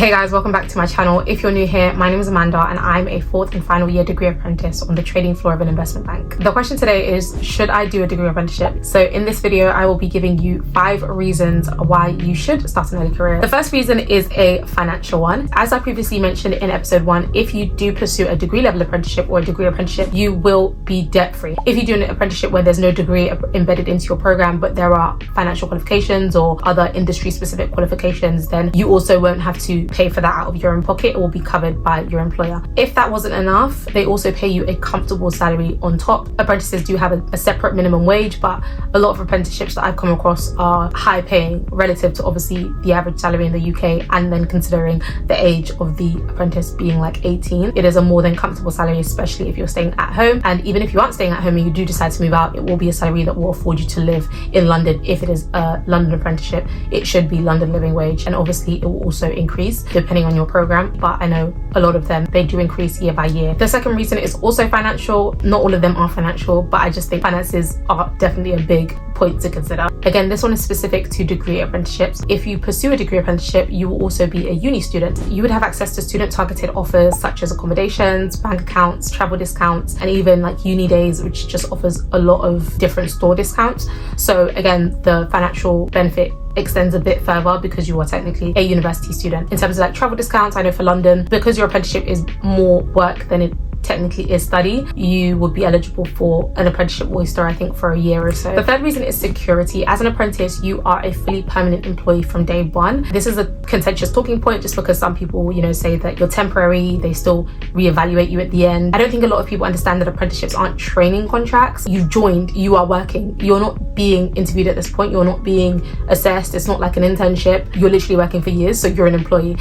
Hey guys, welcome back to my channel. If you're new here, my name is Amanda and I'm a 4th and final year degree apprentice on the trading floor of an investment bank. The question today is, should I do a degree apprenticeship? So in this video, I will be giving you 5 reasons why you should start an early career. The first reason is a financial one. As I previously mentioned in episode 1, if you do pursue a degree level apprenticeship or a degree apprenticeship, you will be debt free. If you do an apprenticeship where there's no degree embedded into your program, but there are financial qualifications or other industry specific qualifications, then you also won't have to pay for that out of your own pocket. It will be covered by your employer. If that wasn't enough, they also pay you a comfortable salary on top. Apprentices do have a separate minimum wage, but a lot of apprenticeships that I've come across are high paying relative to obviously the average salary in the UK, and then considering the age of the apprentice being like 18, it is a more than comfortable salary, especially if you're staying at home. And even if you aren't staying at home and you do decide to move out, it will be a salary that will afford you to live in London. If it is a London apprenticeship, it should be London living wage, and obviously it will also increase depending on your program, but I know a lot of them, they do increase year by year. The second reason is also financial. Not all of them are financial, but I just think finances are definitely a big point to consider. Again, this one is specific to degree apprenticeships. If you pursue a degree apprenticeship, you will also be a uni student. You would have access to student targeted offers such as accommodations, bank accounts, travel discounts, and even like uni days, which just offers a lot of different store discounts. So again, the financial benefit extends a bit further because you are technically a university student. In terms of like travel discounts, I know for London, because your apprenticeship is more work than it technically is study, you would be eligible for an apprenticeship oyster, I think, for a year or so. The third reason is security. As an apprentice, you are a fully permanent employee from day one. This is a contentious talking point just because some people, say that you're temporary, they still reevaluate you at the end. I don't think a lot of people understand that apprenticeships aren't training contracts. You've joined, you are working. You're not being interviewed at this point, you're not being assessed. It's not like an internship. You're literally working for years, so you're an employee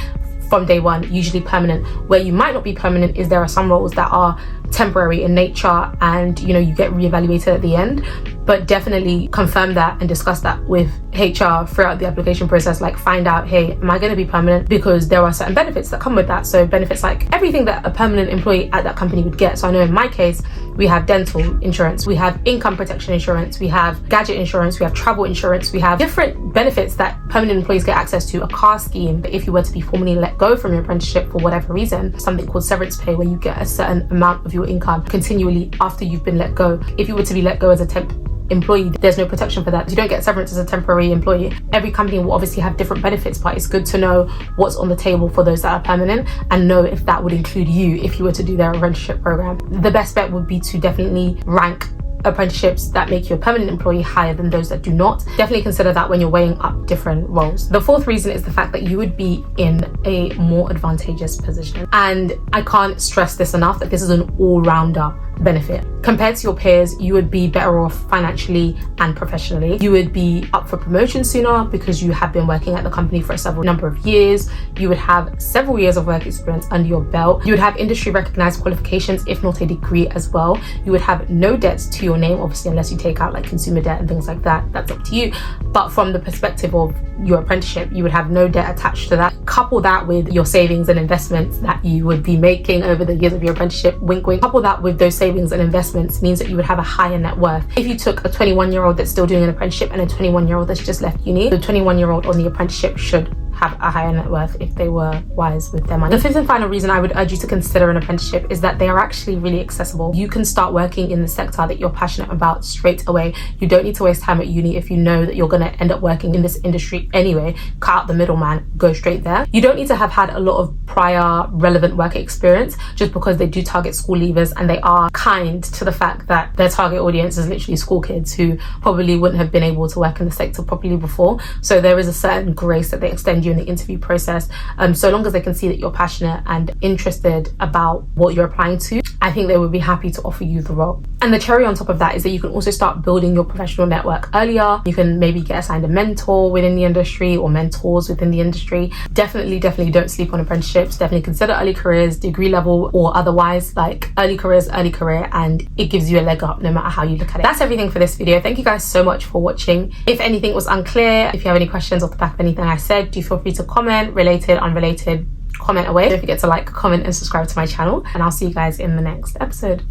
from day one, usually permanent. Where you might not be permanent is there are some roles that are temporary in nature and you get reevaluated at the end. But definitely confirm that and discuss that with HR throughout the application process. Like, find out, hey, am I going to be permanent? Because there are certain benefits that come with that. So benefits like everything that a permanent employee at that company would get. So I know in my case, we have dental insurance, we have income protection insurance, we have gadget insurance, we have travel insurance, we have different benefits that permanent employees get access to. A car scheme, but if you were to be formally let go from your apprenticeship for whatever reason, something called severance pay, where you get a certain amount of your income continually after you've been let go. If you were to be let go as a temp employee, there's no protection for that. You don't get severance as a temporary employee. Every company will obviously have different benefits, but it's good to know what's on the table for those that are permanent and know if that would include you if you were to do their apprenticeship program. The best bet would be to definitely rank apprenticeships that make you a permanent employee higher than those that do not. Definitely consider that when you're weighing up different roles. The fourth reason is the fact that you would be in a more advantageous position. And I can't stress this enough, that this is an all-rounder benefit. Compared to your peers, you would be better off financially and professionally. You would be up for promotion sooner because you have been working at the company for a several number of years. You would have several years of work experience under your belt. You would have industry recognized qualifications, if not a degree as well. You would have no debts to your name, obviously, unless you take out like consumer debt and things like that. That's up to you. But from the perspective of your apprenticeship, you would have no debt attached to that. Couple that with your savings and investments that you would be making over the years of your apprenticeship, wink wink. Couple that with those savings and investments means that you would have a higher net worth. If you took a 21-year-old that's still doing an apprenticeship and a 21-year-old that's just left uni, the 21-year-old on the apprenticeship should have a higher net worth if they were wise with their money. The fifth and final reason I would urge you to consider an apprenticeship is that they are actually really accessible. You can start working in the sector that you're passionate about straight away. You don't need to waste time at uni if you know that you're going to end up working in this industry anyway. Cut out the middleman, go straight there. You don't need to have had a lot of prior relevant work experience, just because they do target school leavers and they are kind to the fact that their target audience is literally school kids who probably wouldn't have been able to work in the sector properly before. So there is a certain grace that they extend you in the interview process. So long as they can see that you're passionate and interested about what you're applying to, I think they would be happy to offer you the role. And the cherry on top of that is that you can also start building your professional network earlier. You can maybe get assigned a mentor within the industry or mentors within the industry. Definitely don't sleep on apprenticeships. Definitely consider early careers, degree level or otherwise. Like, early careers, early career, and it gives you a leg up no matter how you look at it. That's everything for this video. Thank you guys so much for watching. If anything was unclear, if you have any questions off the back of anything I said, do feel free to comment. Related, unrelated, comment away. Don't forget to like, comment and subscribe to my channel, and I'll see you guys in the next episode.